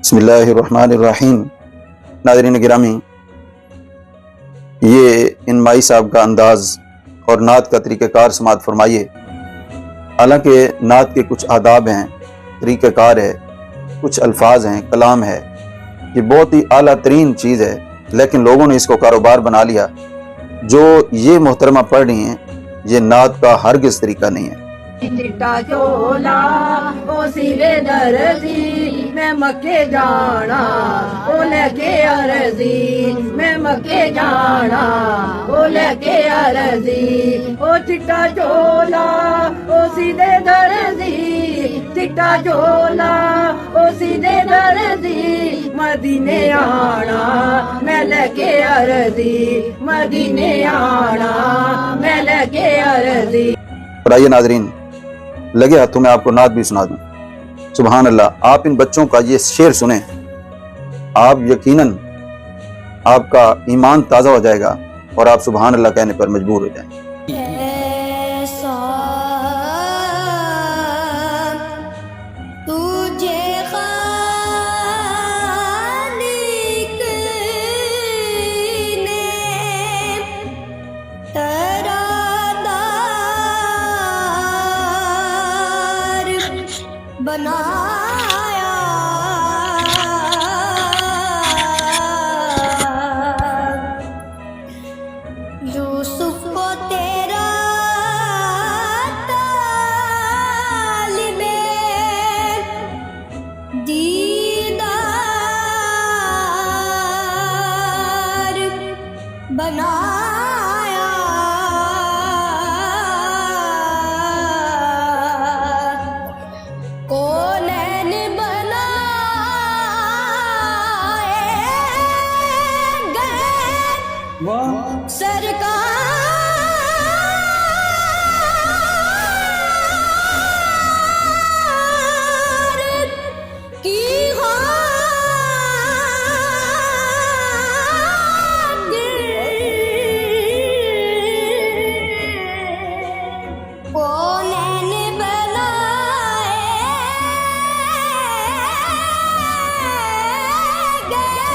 بسم اللہ الرحمن الرحیم۔ ناظرین گرامی، یہ ان مائی صاحب کا انداز اور نعت کا طریقہ کار سماعت فرمائیے۔ حالانکہ نعت کے کچھ آداب ہیں، طریقہ کار ہے، کچھ الفاظ ہیں، کلام ہے، یہ بہت ہی اعلیٰ ترین چیز ہے، لیکن لوگوں نے اس کو کاروبار بنا لیا۔ جو یہ محترمہ پڑھ رہی ہیں، یہ نعت کا ہرگز طریقہ نہیں ہے۔ چٹا چولا او سیرے درزی میں مکے جانا او لے کے عرضی میں مکے جانا او لے کے عرضی او چٹا چولا او سیدھے درزی چٹا چولا او سیدھے درزی مدینے آنا میں لے کے عرضی مدینے آنا میں لے کے عرضی۔ اور آئیے ناظرین، لگے ہاتھوں میں آپ کو نعت بھی سنا دوں۔ سبحان اللہ، آپ ان بچوں کا یہ شعر سنیں، آپ یقیناً آپ کا ایمان تازہ ہو جائے گا اور آپ سبحان اللہ کہنے پر مجبور ہو جائیں گے۔ ایسا تجھے خالق نے ترادار بنایا، یوسف کو تیرا طالب دیدار بنایا، کونین بنائے گئے سرکار کی خاطر، کونین بنائے گئے